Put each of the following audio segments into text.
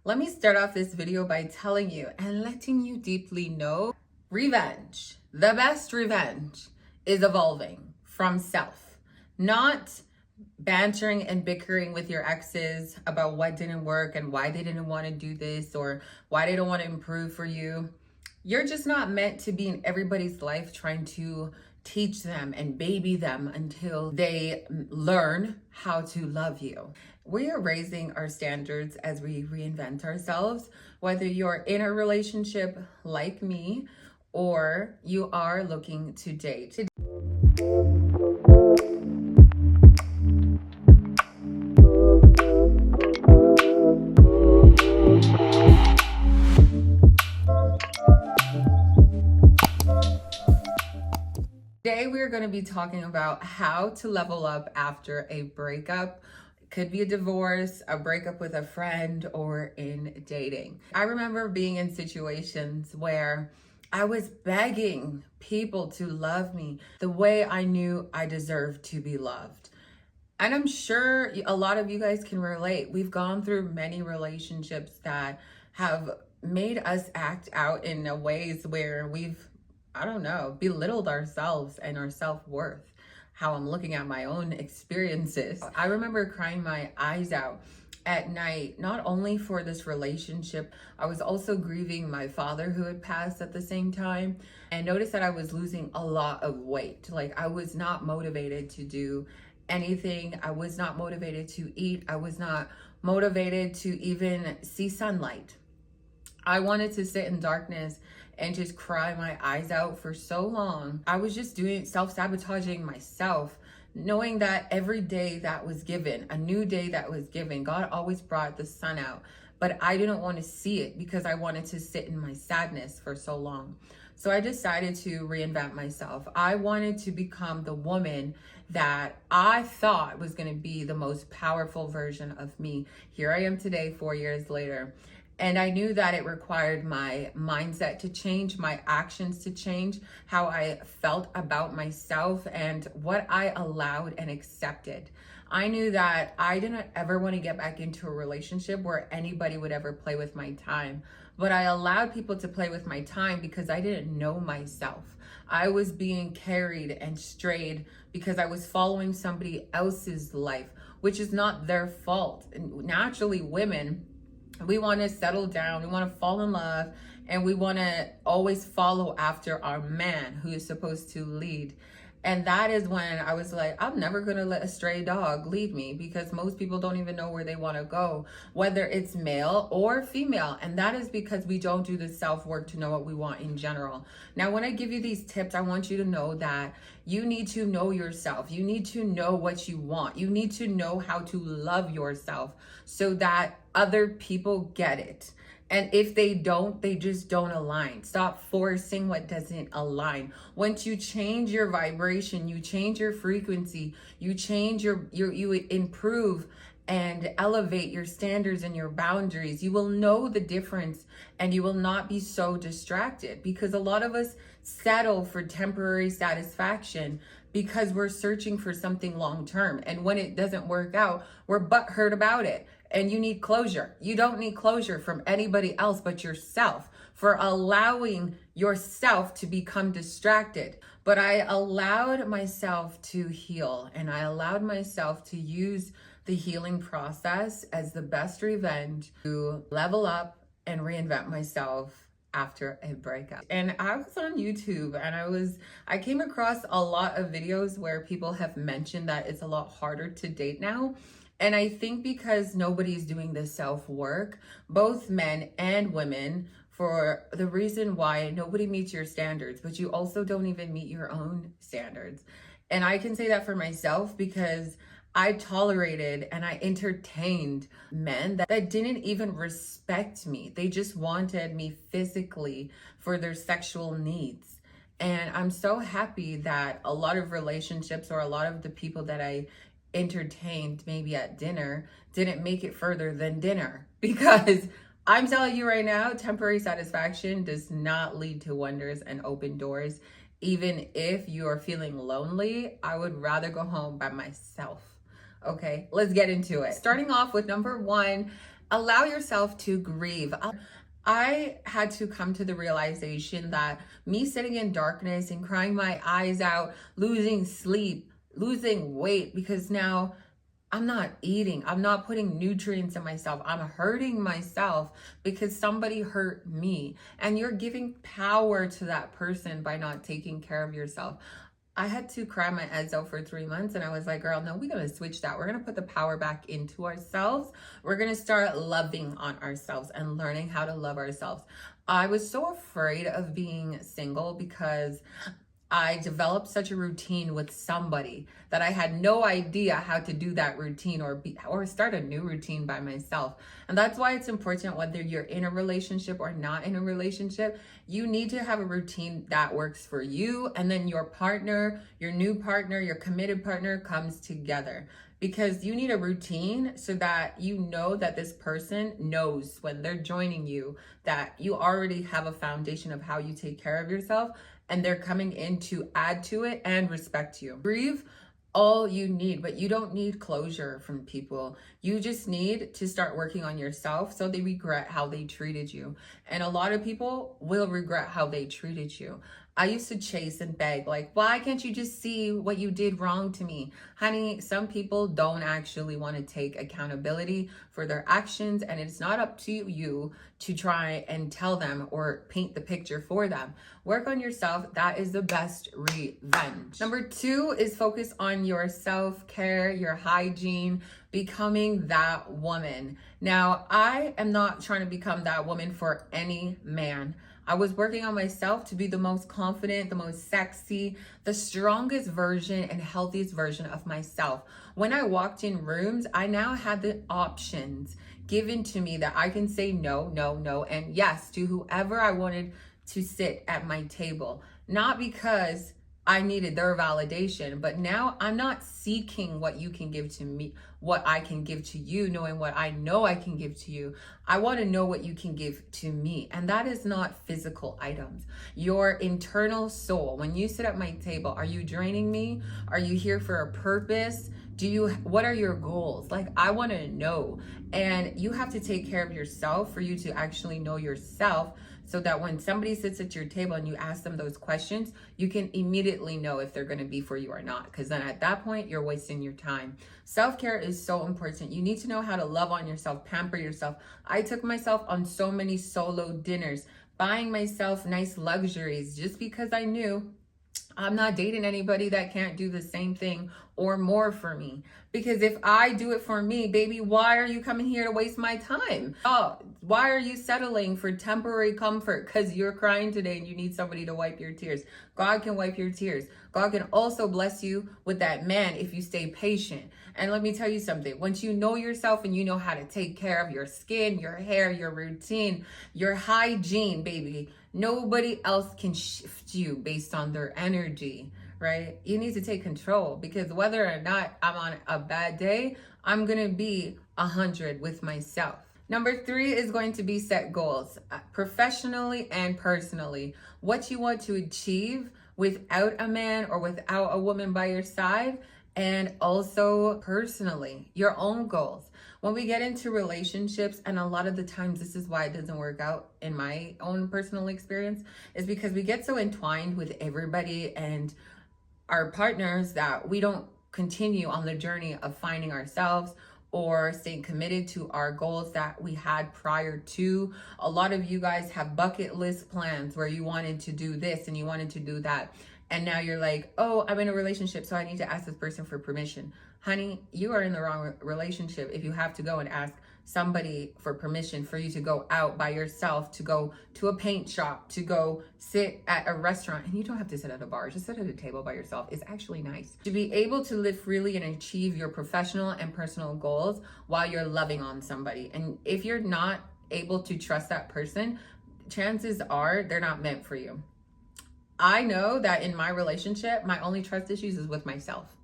Let me start off this video by telling you and letting you deeply know revenge, the best revenge, is evolving from self, not bantering and bickering with your exes about what didn't work and why they didn't want to do this or why they don't want to improve for you. You're just not meant to be in everybody's life trying to teach them and baby them until they learn how to love you. We are raising our standards as we reinvent ourselves, whether you're in a relationship like me or you are looking to date. Today, we're going to be talking about how to level up after a breakup. It could be a divorce, a breakup with a friend, or in dating. I remember being in situations where I was begging people to love me the way I knew I deserved to be loved. And I'm sure a lot of you guys can relate. We've gone through many relationships that have made us act out in ways where we've belittled ourselves and our self-worth, how I'm looking at my own experiences. I remember crying my eyes out at night, not only for this relationship, I was also grieving my father who had passed at the same time, and noticed that I was losing a lot of weight. Like, I was not motivated to do anything. I was not motivated to eat. I was not motivated to even see sunlight. I wanted to sit in darkness and just cry my eyes out for so long. I was just self-sabotaging myself, knowing that every day that was given, a new day that was given, God always brought the sun out. But I didn't want to see it because I wanted to sit in my sadness for so long. So I decided to reinvent myself. I wanted to become the woman that I thought was going to be the most powerful version of me. Here I am today, 4 years later. And I knew that it required my mindset to change, my actions to change, how I felt about myself and what I allowed and accepted. I knew that I didn't ever want to get back into a relationship where anybody would ever play with my time. But I allowed people to play with my time because I didn't know myself. I was being carried and strayed because I was following somebody else's life, which is not their fault. And naturally, women, we want to settle down, we want to fall in love, and we want to always follow after our man who is supposed to lead. And that is when I was like, I'm never going to let a stray dog lead me, because most people don't even know where they want to go, whether it's male or female. And that is because we don't do the self-work to know what we want in general. Now, when I give you these tips, I want you to know that you need to know yourself. You need to know what you want. You need to know how to love yourself so that other people get it. And if they don't, they just don't align. Stop forcing what doesn't align. Once you change your vibration, you change your frequency, you change you improve and elevate your standards and your boundaries, you will know the difference and you will not be so distracted, because a lot of us settle for temporary satisfaction because we're searching for something long term. And when it doesn't work out, we're butthurt about it. And you need closure. You don't need closure from anybody else but yourself for allowing yourself to become distracted. But I allowed myself to heal, and I allowed myself to use the healing process as the best revenge to level up and reinvent myself after a breakup. And I was on YouTube and I came across a lot of videos where people have mentioned that it's a lot harder to date now. And I think because nobody's doing the self-work, both men and women, for the reason why nobody meets your standards, but you also don't even meet your own standards. And I can say that for myself because I tolerated and I entertained men that didn't even respect me. They just wanted me physically for their sexual needs. And I'm so happy that a lot of relationships, or a lot of the people that I entertained maybe at dinner, didn't make it further than dinner, because I'm telling you right now, temporary satisfaction does not lead to wonders and open doors. Even if you're feeling lonely, I would rather go home by myself. Okay, let's get into it. Starting off with number one, Allow yourself to grieve. I had to come to the realization that me sitting in darkness and crying my eyes out, losing sleep, losing weight, because now I'm not eating, I'm not putting nutrients in myself, I'm hurting myself because somebody hurt me. And you're giving power to that person by not taking care of yourself. I had to cry my eyes out for 3 months, and I was like, girl, no, we're going to switch that. We're going to put the power back into ourselves. We're going to start loving on ourselves and learning how to love ourselves. I was so afraid of being single because I developed such a routine with somebody that I had no idea how to do that routine or start a new routine by myself. And that's why it's important, whether you're in a relationship or not in a relationship, you need to have a routine that works for you, and then your partner, your new partner, your committed partner comes together. Because you need a routine so that you know that this person knows when they're joining you that you already have a foundation of how you take care of yourself, and they're coming in to add to it and respect you. Grieve all you need, but you don't need closure from people. You just need to start working on yourself so they regret how they treated you. And a lot of people will regret how they treated you. I used to chase and beg, like, why can't you just see what you did wrong to me? Honey, some people don't actually want to take accountability for their actions, and it's not up to you to try and tell them or paint the picture for them. Work on yourself. That is the best revenge. Number 2 is focus on your self-care, your hygiene, becoming that woman. Now, I am not trying to become that woman for any man. I was working on myself to be the most confident, the most sexy, the strongest version and healthiest version of myself. When I walked in rooms, I now had the options given to me that I can say no, no, no, and yes to whoever I wanted to sit at my table. Not because I needed their validation, but now I'm not seeking what you can give to me, what I can give to you, knowing what I know I can give to you. I want to know what you can give to me. And that is not physical items. Your internal soul, when you sit at my table, are you draining me? Are you here for a purpose? What are your goals? Like, I want to know. And you have to take care of yourself for you to actually know yourself, so that when somebody sits at your table and you ask them those questions, you can immediately know if they're going to be for you or not. Because then at that point, you're wasting your time. Self-care is so important. You need to know how to love on yourself, pamper yourself. I took myself on so many solo dinners, buying myself nice luxuries just because I knew I'm not dating anybody that can't do the same thing or more for me. Because if I do it for me, baby, why are you coming here to waste my time? Oh, why are you settling for temporary comfort because you're crying today and you need somebody to wipe your tears? God can wipe your tears. God can also bless you with that man if you stay patient. And let me tell you something. Once you know yourself and you know how to take care of your skin, your hair, your routine, your hygiene, baby, nobody else can shift you based on their energy, right? You need to take control, because whether or not I'm on a bad day, I'm going to be 100 with myself. Number 3 is going to be set goals, professionally and personally. What you want to achieve without a man or without a woman by your side, and also personally, your own goals. When we get into relationships, and a lot of the times this is why it doesn't work out in my own personal experience, is because we get so entwined with everybody and our partners that we don't continue on the journey of finding ourselves or staying committed to our goals that we had prior to. A lot of you guys have bucket list plans where you wanted to do this and you wanted to do that. And now you're like, oh, I'm in a relationship, so I need to ask this person for permission. Honey, you are in the wrong relationship if you have to go and ask somebody for permission for you to go out by yourself, to go to a paint shop, to go sit at a restaurant. And you don't have to sit at a bar, just sit at a table by yourself. It's actually nice to be able to live freely and achieve your professional and personal goals while you're loving on somebody. And if you're not able to trust that person, chances are they're not meant for you. I know that in my relationship, my only trust issues is with myself,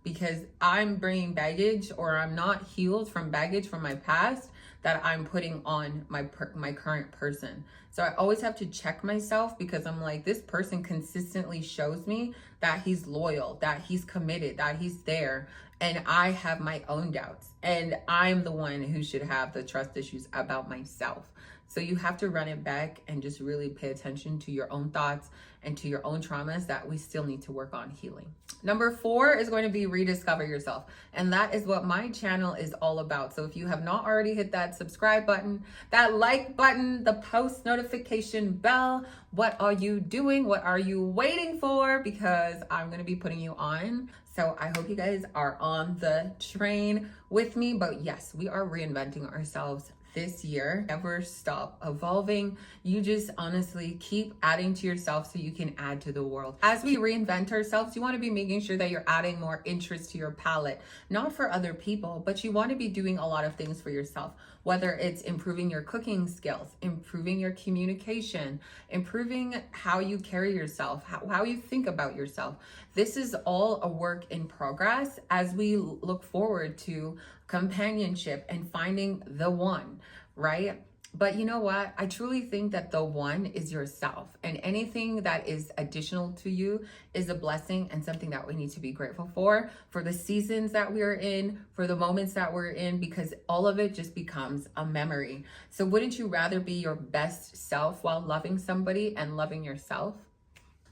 because I'm bringing baggage, or I'm not healed from baggage from my past that I'm putting on my current person. So I always have to check myself, because I'm like, this person consistently shows me that he's loyal, that he's committed, that he's there. And I have my own doubts. And I'm the one who should have the trust issues about myself. So you have to run it back and just really pay attention to your own thoughts and to your own traumas that we still need to work on healing. Number 4 is going to be rediscover yourself. And that is what my channel is all about. So if you have not already hit that subscribe button, that like button, the post notification bell, what are you doing? What are you waiting for? Because I'm going to be putting you on. So I hope you guys are on the train with me. But yes, we are reinventing ourselves this year. Never stop evolving. You just honestly keep adding to yourself so you can add to the world. As we reinvent ourselves, you want to be making sure that you're adding more interest to your palette, not for other people, but you want to be doing a lot of things for yourself, whether it's improving your cooking skills, improving your communication, improving how you carry yourself, how you think about yourself. This is all a work in progress as we look forward to companionship and finding the one, right? But you know what? I truly think that the one is yourself, and anything that is additional to you is a blessing and something that we need to be grateful for the seasons that we're in, for the moments that we're in, because all of it just becomes a memory. So wouldn't you rather be your best self while loving somebody and loving yourself?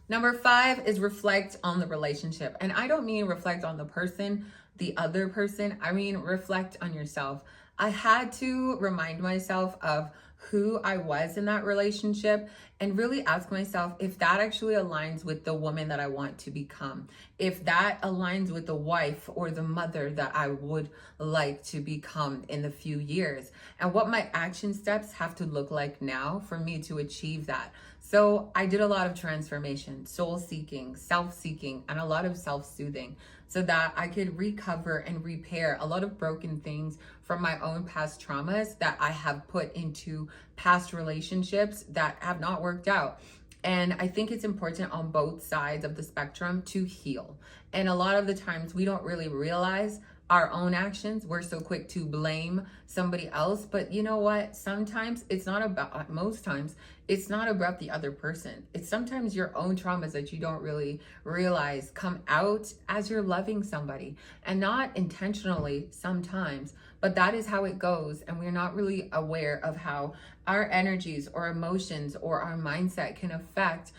Number 5 is reflect on the relationship. And I don't mean reflect on the other person. I mean, reflect on yourself. I had to remind myself of who I was in that relationship and really ask myself if that actually aligns with the woman that I want to become, if that aligns with the wife or the mother that I would like to become in the few years, and what my action steps have to look like now for me to achieve that. So I did a lot of transformation, soul seeking, self-seeking, and a lot of self-soothing so that I could recover and repair a lot of broken things from my own past traumas that I have put into past relationships that have not worked out. And I think it's important on both sides of the spectrum to heal. And a lot of the times we don't really realize our own actions. We're so quick to blame somebody else. But you know what? Sometimes it's not about, most times, it's not about the other person. It's sometimes your own traumas that you don't really realize come out as you're loving somebody, and not intentionally sometimes, but that is how it goes. And we're not really aware of how our energies or emotions or our mindset can affect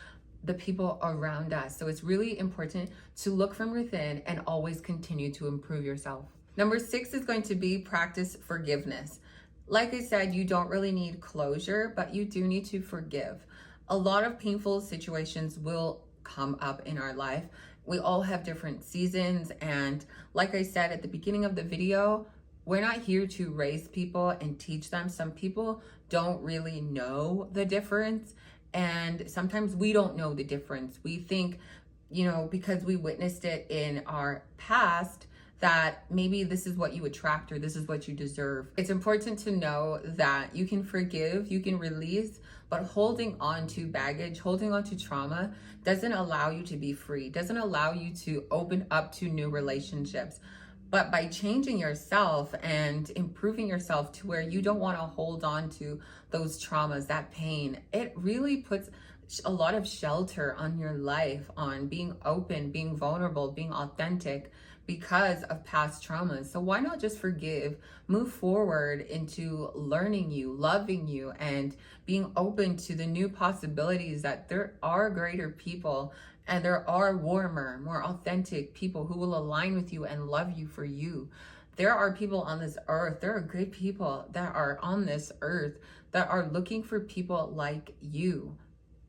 the people around us. So it's really important to look from within and always continue to improve yourself. Number 6 is going to be practice forgiveness. Like I said, you don't really need closure, but you do need to forgive. A lot of painful situations will come up in our life. We all have different seasons. And like I said at the beginning of the video, we're not here to raise people and teach them. Some people don't really know the difference. And sometimes we don't know the difference. We think, because we witnessed it in our past, that maybe this is what you attract or this is what you deserve. It's important to know that you can forgive, you can release, but holding on to baggage, holding on to trauma doesn't allow you to be free, doesn't allow you to open up to new relationships. But by changing yourself and improving yourself to where you don't want to hold on to those traumas, that pain, it really puts a lot of shelter on your life, on being open, being vulnerable, being authentic because of past traumas. So why not just forgive, move forward into learning you, loving you, and being open to the new possibilities that there are greater people and there are warmer, more authentic people who will align with you and love you for you. There are people on this earth, there are good people that are on this earth that are looking for people like you.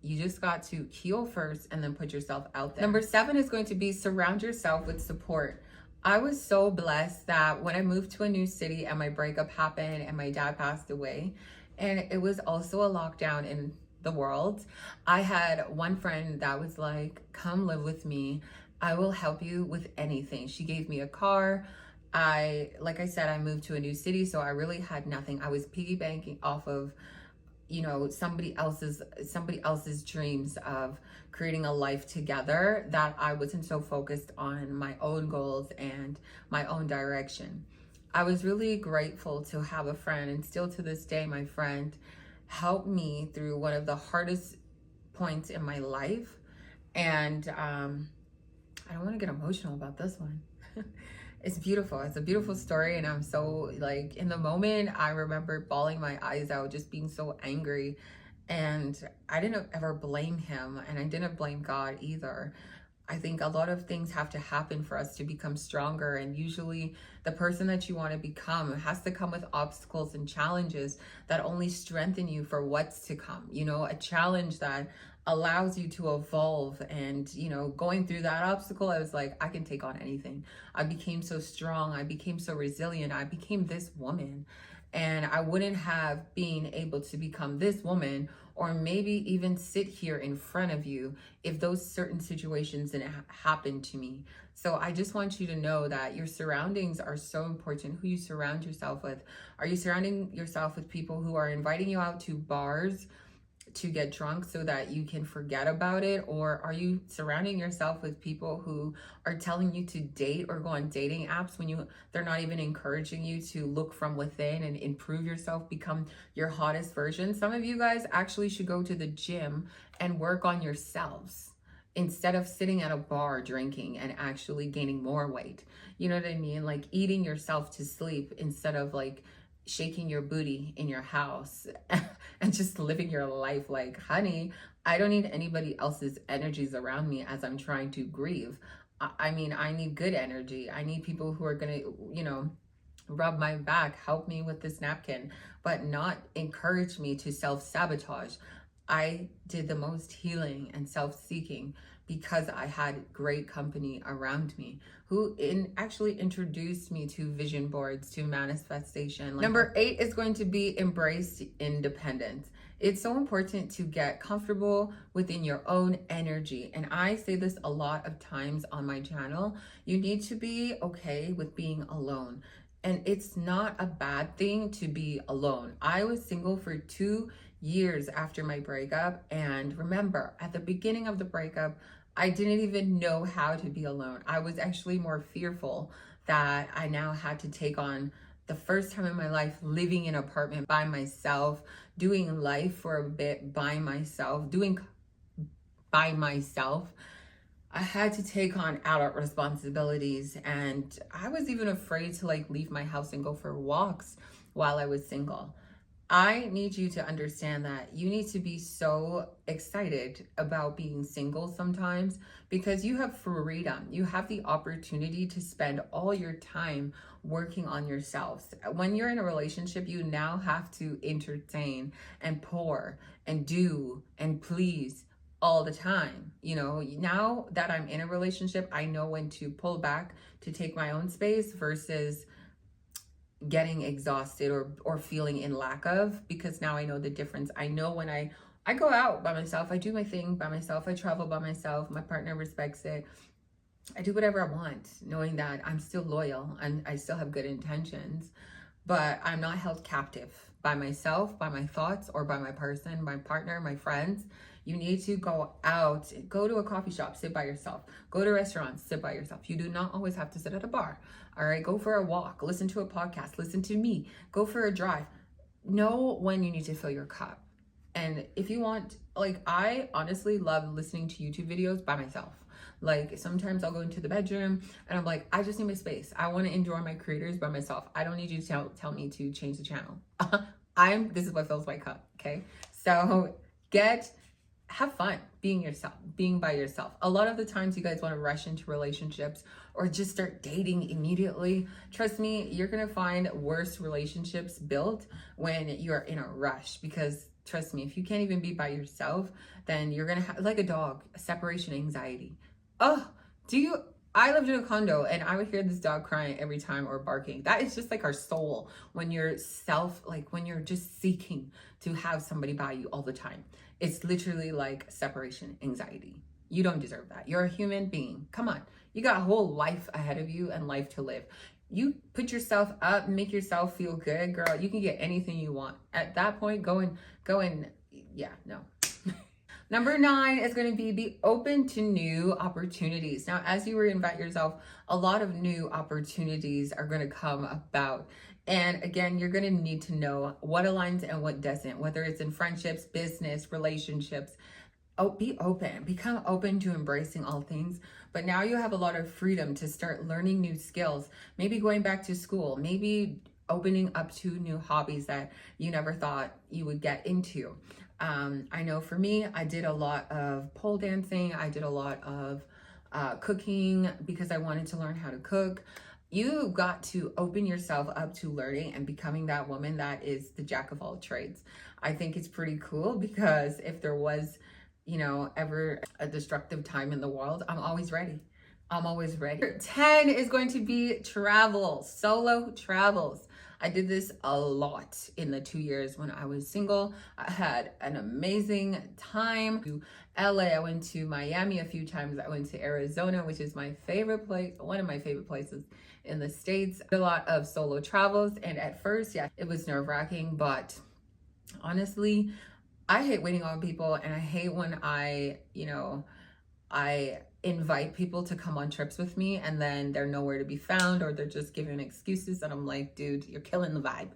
You just got to heal first and then put yourself out there. Number 7 is going to be surround yourself with support. I was so blessed that when I moved to a new city and my breakup happened and my dad passed away, and it was also a lockdown in the world, I had one friend that was like, come live with me. I will help you with anything. She gave me a car. Like I said, I moved to a new city, so I really had nothing. I was piggy banking off of somebody else's dreams of creating a life together, that I wasn't so focused on my own goals and my own direction. I was really grateful to have a friend, and still to this day, my friend helped me through one of the hardest points in my life. And I don't want to get emotional about this one. It's beautiful. It's a beautiful story. And I'm so like in the moment, I remember bawling my eyes out, just being so angry. And I didn't ever blame him, and I didn't blame God either. I think a lot of things have to happen for us to become stronger. And usually, the person that you want to become has to come with obstacles and challenges that only strengthen you for what's to come. You know, a challenge that allows you to evolve. And, you know, going through that obstacle, I was like, I can take on anything. I became so strong. I became so resilient. I became this woman. And I wouldn't have been able to become this woman, or maybe even sit here in front of you, if those certain situations didn't happen to me. So I just want you to know that your surroundings are so important. Who you surround yourself with. Are you surrounding yourself with people who are inviting you out to bars to get drunk so that you can forget about it? Or are you surrounding yourself with people who are telling you to date or go on dating apps when they're not even encouraging you to look from within and improve yourself, become your hottest version? Some of you guys actually should go to the gym and work on yourselves instead of sitting at a bar drinking and actually gaining more weight. You know what I mean? Like eating yourself to sleep instead of like shaking your booty in your house and just living your life like, honey, I don't need anybody else's energies around me as I'm trying to grieve. I mean, I need good energy. I need people who are going to, you know, rub my back, help me with this napkin, but not encourage me to self-sabotage. I did the most healing and self-seeking because I had great company around me who actually introduced me to vision boards, to manifestation. Number 8 is going to be embrace independence. It's so important to get comfortable within your own energy. And I say this a lot of times on my channel. You need to be okay with being alone. And it's not a bad thing to be alone. I was single for 2 years after my breakup. And remember, at the beginning of the breakup, I didn't even know how to be alone. I was actually more fearful that I now had to take on the first time in my life living in an apartment by myself, doing life for a bit by myself, doing by myself. I had to take on adult responsibilities, and I was even afraid to like leave my house and go for walks while I was single. I need you to understand that you need to be so excited about being single sometimes because you have freedom. You have the opportunity to spend all your time working on yourselves. When you're in a relationship, you now have to entertain and pour and do and please all the time. You know, now that I'm in a relationship, I know when to pull back to take my own space versus getting exhausted or feeling in lack of, because now I know the difference. I know when I go out by myself, I do my thing by myself, I travel by myself, my partner respects it. I do whatever I want, knowing that I'm still loyal and I still have good intentions, but I'm not held captive by myself, by my thoughts, or by my person, my partner, my friends. You need to go out, go to a coffee shop, sit by yourself, go to restaurants, sit by yourself. You do not always have to sit at a bar. All right, go for a walk, listen to a podcast, listen to me, go for a drive. Know when you need to fill your cup. And if you want, like, I honestly love listening to YouTube videos by myself. Like sometimes I'll go into the bedroom and I'm like, I just need my space. I want to enjoy my creators by myself. I don't need you to tell me to change the channel. This is what fills my cup. Okay. So have fun being yourself, being by yourself. A lot of the times you guys want to rush into relationships or just start dating immediately. Trust me, you're going to find worse relationships built when you're in a rush, because trust me, if you can't even be by yourself, then you're going to have, like a dog, separation anxiety. Oh, I lived in a condo and I would hear this dog crying every time or barking. That is just like our soul when you're when you're just seeking to have somebody by you all the time. It's literally like separation anxiety. You don't deserve that. You're a human being. Come on. You got a whole life ahead of you and life to live. You put yourself up, make yourself feel good, girl. You can get anything you want. At that point, go and yeah, no. Number 9 is going to be open to new opportunities. Now, as you reinvent yourself, a lot of new opportunities are going to come about. And again, you're going to need to know what aligns and what doesn't, whether it's in friendships, business, relationships. be open, become open to embracing all things. But now you have a lot of freedom to start learning new skills, maybe going back to school, maybe opening up to new hobbies that you never thought you would get into. I know for me, I did a lot of pole dancing. I did a lot of cooking because I wanted to learn how to cook. You got to open yourself up to learning and becoming that woman that is the jack of all trades. I think it's pretty cool because if there was, ever a destructive time in the world, I'm always ready. I'm always ready. 10 is going to be travel, solo travels. I did this a lot in the 2 years when I was single. I had an amazing time. To LA, I went to Miami a few times. I went to Arizona, which is my favorite place, one of my favorite places in the States. A lot of solo travels. And at first, yeah, it was nerve-wracking, but honestly, I hate waiting on people, and I hate when I invite people to come on trips with me and then they're nowhere to be found, or they're just giving excuses, and I'm like, dude, you're killing the vibe.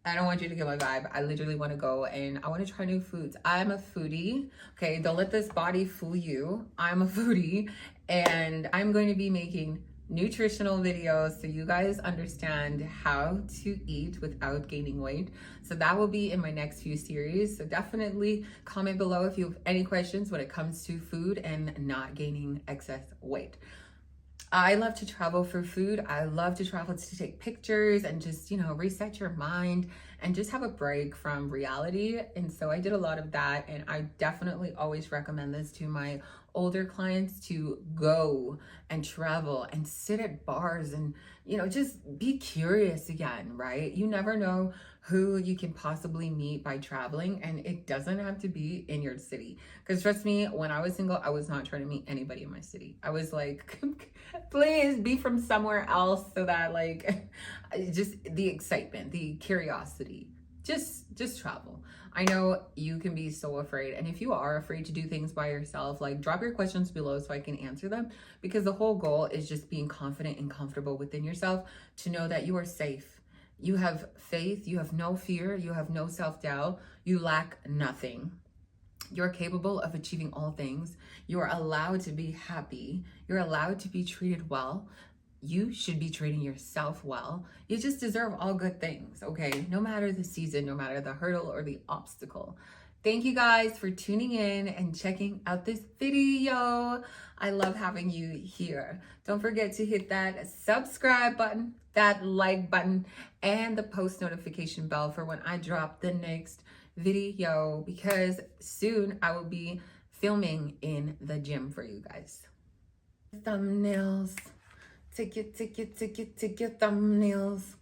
I don't want you to kill my vibe. I literally want to go and I want to try new foods. I'm a foodie. Okay, don't let this body fool you. I'm a foodie, and I'm going to be making nutritional videos so you guys understand how to eat without gaining weight. So that will be in my next few series. So definitely comment below if you have any questions when it comes to food and not gaining excess weight. I love to travel for food. I love to travel to take pictures and just, reset your mind and just have a break from reality. And so I did a lot of that. And I definitely always recommend this to my older clients, to go and travel and sit at bars and, just be curious again, right? You never know who you can possibly meet by traveling, and it doesn't have to be in your city. Because trust me, when I was single, I was not trying to meet anybody in my city. I was like, please be from somewhere else, so that just the excitement, the curiosity, just travel. I know you can be so afraid, and if you are afraid to do things by yourself, drop your questions below so I can answer them, because the whole goal is just being confident and comfortable within yourself to know that you are safe. You have faith, you have no fear, you have no self-doubt, you lack nothing. You're capable of achieving all things. You are allowed to be happy. You're allowed to be treated well. You should be treating yourself well. You just deserve all good things, okay? No matter the season, no matter the hurdle or the obstacle. Thank you guys for tuning in and checking out this video. I love having you here. Don't forget to hit that subscribe button, that like button, and the post notification bell for when I drop the next video, because soon I will be filming in the gym for you guys. Thumbnails. Take your thumbnails.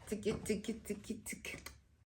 Take it.